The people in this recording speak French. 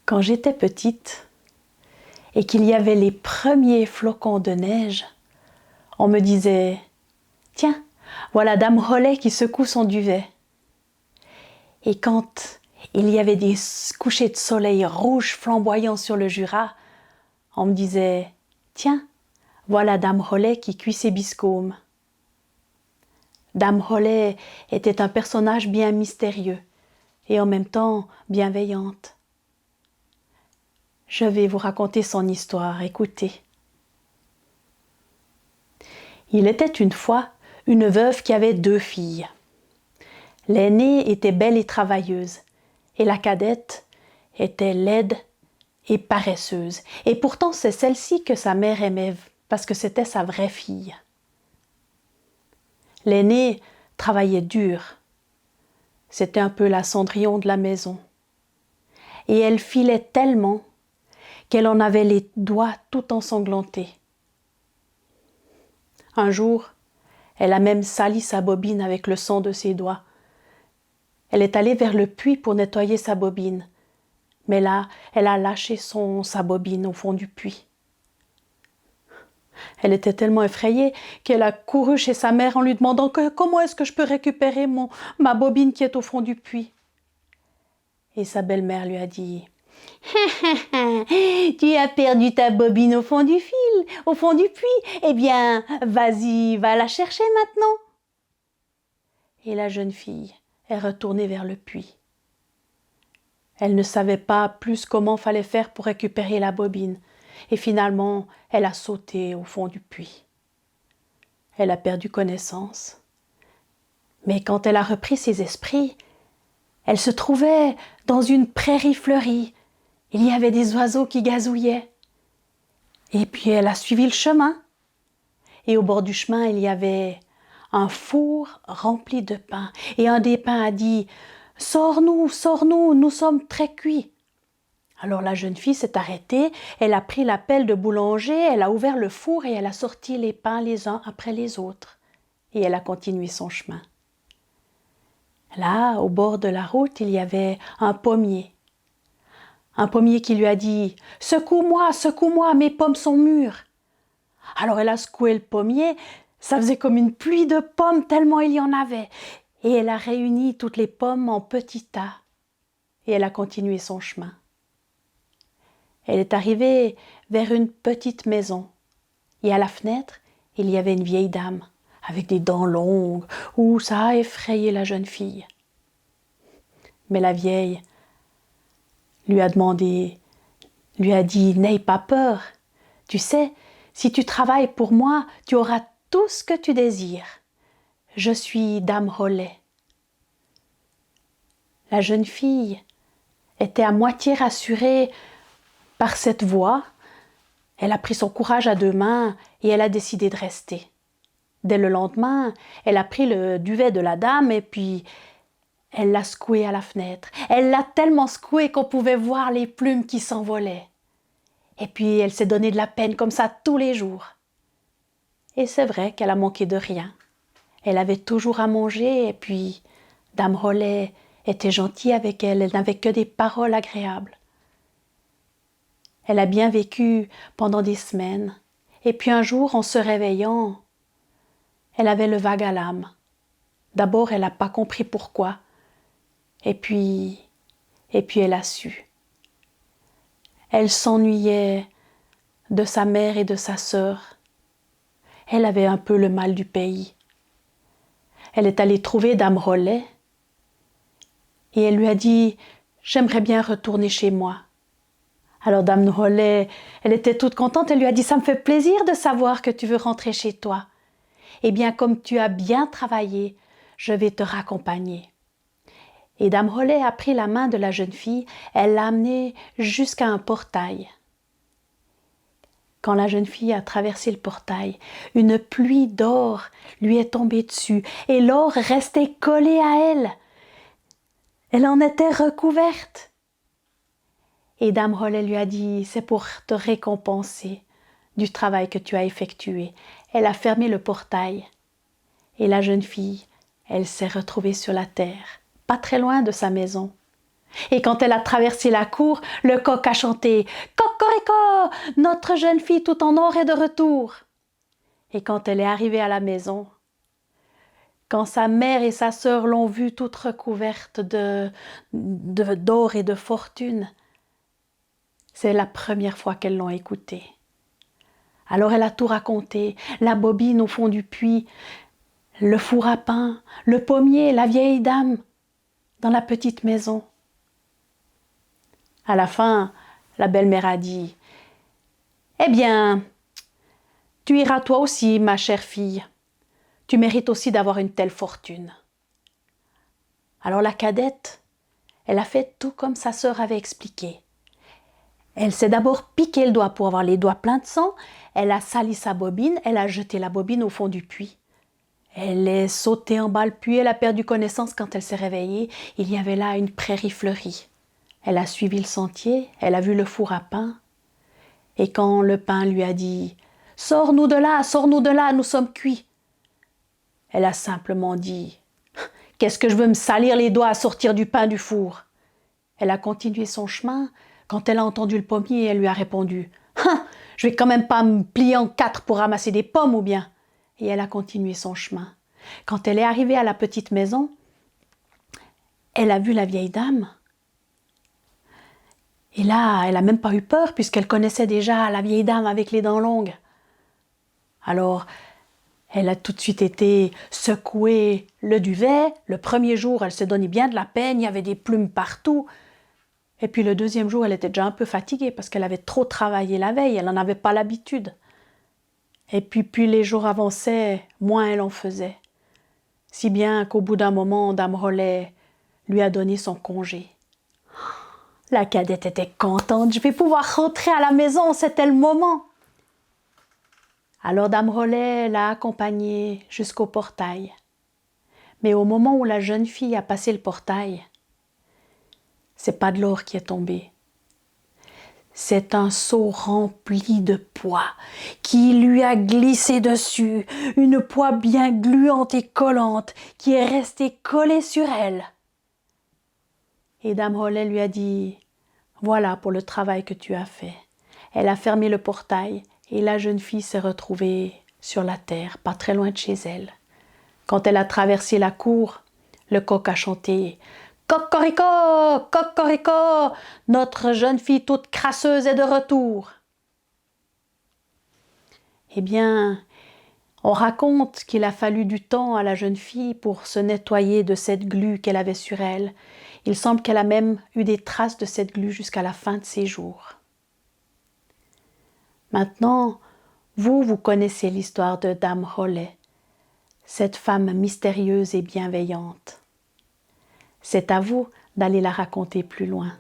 Quand j'étais petite et qu'il y avait les premiers flocons de neige, on me disait « Tiens, voilà Dame Rollet qui secoue son duvet ». Et quand il y avait des couchers de soleil rouges flamboyants sur le Jura, on me disait « Tiens, voilà Dame Rollet qui cuit ses biscombes ». Dame Rollet était un personnage bien mystérieux et en même temps bienveillante. Je vais vous raconter son histoire, écoutez. Il était une fois une veuve qui avait 2 filles. L'aînée était belle et travailleuse, et la cadette était laide et paresseuse. Et pourtant, c'est celle-ci que sa mère aimait, parce que c'était sa vraie fille. L'aînée travaillait dur. C'était un peu la Cendrillon de la maison. Et elle filait tellement qu'elle en avait les doigts tout ensanglantés. Un jour, elle a même sali sa bobine avec le sang de ses doigts. Elle est allée vers le puits pour nettoyer sa bobine, mais là, elle a lâché sa bobine au fond du puits. Elle était tellement effrayée qu'elle a couru chez sa mère en lui demandant comment est-ce que je peux récupérer ma bobine qui est au fond du puits. Et sa belle-mère lui a dit « Tu as perdu ta bobine au fond du fil, au fond du puits. Eh bien, vas-y, va la chercher maintenant. » Et la jeune fille est retournée vers le puits. Elle ne savait pas plus comment fallait faire pour récupérer la bobine. Et finalement, elle a sauté au fond du puits. Elle a perdu connaissance. Mais quand elle a repris ses esprits, elle se trouvait dans une prairie fleurie. Il y avait des oiseaux qui gazouillaient. Et puis elle a suivi le chemin. Et au bord du chemin, il y avait un four rempli de pain. Et un des pains a dit « Sors-nous, sors-nous, nous sommes très cuits ». Alors la jeune fille s'est arrêtée, elle a pris la pelle de boulanger, elle a ouvert le four et elle a sorti les pains les uns après les autres. Et elle a continué son chemin. Là, au bord de la route, il y avait un pommier. Un pommier qui lui a dit « Secoue-moi, secoue-moi, mes pommes sont mûres ». Alors elle a secoué le pommier, ça faisait comme une pluie de pommes tellement il y en avait. Et elle a réuni toutes les pommes en petits tas. Et elle a continué son chemin. Elle est arrivée vers une petite maison. Et à la fenêtre, il y avait une vieille dame avec des dents longues. Ouh, ça a effrayé la jeune fille. Mais la vieille lui a dit « N'aie pas peur. Tu sais, si tu travailles pour moi, tu auras tout ce que tu désires. Je suis Dame Rollet. » La jeune fille était à moitié rassurée par cette voix. Elle a pris son courage à 2 mains et elle a décidé de rester. Dès le lendemain, elle a pris le duvet de la dame et puis elle l'a secoué à la fenêtre. Elle l'a tellement secoué qu'on pouvait voir les plumes qui s'envolaient. Et puis elle s'est donné de la peine comme ça tous les jours. Et c'est vrai qu'elle a manqué de rien. Elle avait toujours à manger et puis Dame Rollet était gentille avec elle. Elle n'avait que des paroles agréables. Elle a bien vécu pendant des semaines. Et puis un jour, en se réveillant, elle avait le vague à l'âme. D'abord, elle n'a pas compris pourquoi. Et puis elle a su. Elle s'ennuyait de sa mère et de sa sœur. Elle avait un peu le mal du pays. Elle est allée trouver Dame Rollet et elle lui a dit « J'aimerais bien retourner chez moi ». Alors Dame Rollet, elle était toute contente, elle lui a dit « Ça me fait plaisir de savoir que tu veux rentrer chez toi. Eh bien, comme tu as bien travaillé, je vais te raccompagner. » Et Dame Rollet a pris la main de la jeune fille, elle l'a amenée jusqu'à un portail. Quand la jeune fille a traversé le portail, une pluie d'or lui est tombée dessus et l'or restait collé à elle. Elle en était recouverte. Et Dame Rollet lui a dit « C'est pour te récompenser du travail que tu as effectué. » Elle a fermé le portail et la jeune fille, elle s'est retrouvée sur la terre, pas très loin de sa maison. Et quand elle a traversé la cour, le coq a chanté « Cocorico, notre jeune fille tout en or est de retour !» Et quand elle est arrivée à la maison, quand sa mère et sa sœur l'ont vue toute recouverte d'or et de fortune, c'est la première fois qu'elles l'ont écoutée. Alors elle a tout raconté, la bobine au fond du puits, le four à pain, le pommier, la vieille dame dans la petite maison. À la fin, la belle-mère a dit « Eh bien, tu iras toi aussi, ma chère fille. Tu mérites aussi d'avoir une telle fortune. » Alors la cadette, elle a fait tout comme sa sœur avait expliqué. Elle s'est d'abord piqué le doigt pour avoir les doigts pleins de sang, elle a sali sa bobine, elle a jeté la bobine au fond du puits. Elle est sautée en bas le puits, elle a perdu connaissance quand elle s'est réveillée. Il y avait là une prairie fleurie. Elle a suivi le sentier, elle a vu le four à pain. Et quand le pain lui a dit « Sors-nous de là, nous sommes cuits », elle a simplement dit « Qu'est-ce que je veux me salir les doigts à sortir du pain du four ?» Elle a continué son chemin. Quand elle a entendu le pommier, elle lui a répondu « Hein, je vais quand même pas me plier en quatre pour ramasser des pommes ou bien ?» Et elle a continué son chemin. Quand elle est arrivée à la petite maison, elle a vu la vieille dame. Et là, elle n'a même pas eu peur puisqu'elle connaissait déjà la vieille dame avec les dents longues. Alors, elle a tout de suite été secouer le duvet. Le premier jour, elle se donnait bien de la peine, il y avait des plumes partout. Et puis le deuxième jour, elle était déjà un peu fatiguée parce qu'elle avait trop travaillé la veille, elle n'en avait pas l'habitude. Et puis plus les jours avançaient, moins elle en faisait. Si bien qu'au bout d'un moment, Dame Rollet lui a donné son congé. La cadette était contente, je vais pouvoir rentrer à la maison, c'était le moment. Alors Dame Rollet l'a accompagnée jusqu'au portail. Mais au moment où la jeune fille a passé le portail, c'est pas de l'or qui est tombé. C'est un seau rempli de pois qui lui a glissé dessus, une poix bien gluante et collante qui est restée collée sur elle. Et Dame Rollet lui a dit « Voilà pour le travail que tu as fait. » Elle a fermé le portail et la jeune fille s'est retrouvée sur la terre, pas très loin de chez elle. Quand elle a traversé la cour, le coq a chanté « Cocorico, cocorico, notre jeune fille toute crasseuse est de retour. » Eh bien, on raconte qu'il a fallu du temps à la jeune fille pour se nettoyer de cette glu qu'elle avait sur elle. Il semble qu'elle a même eu des traces de cette glu jusqu'à la fin de ses jours. Maintenant, vous connaissez l'histoire de Dame Rollet, cette femme mystérieuse et bienveillante. C'est à vous d'aller la raconter plus loin.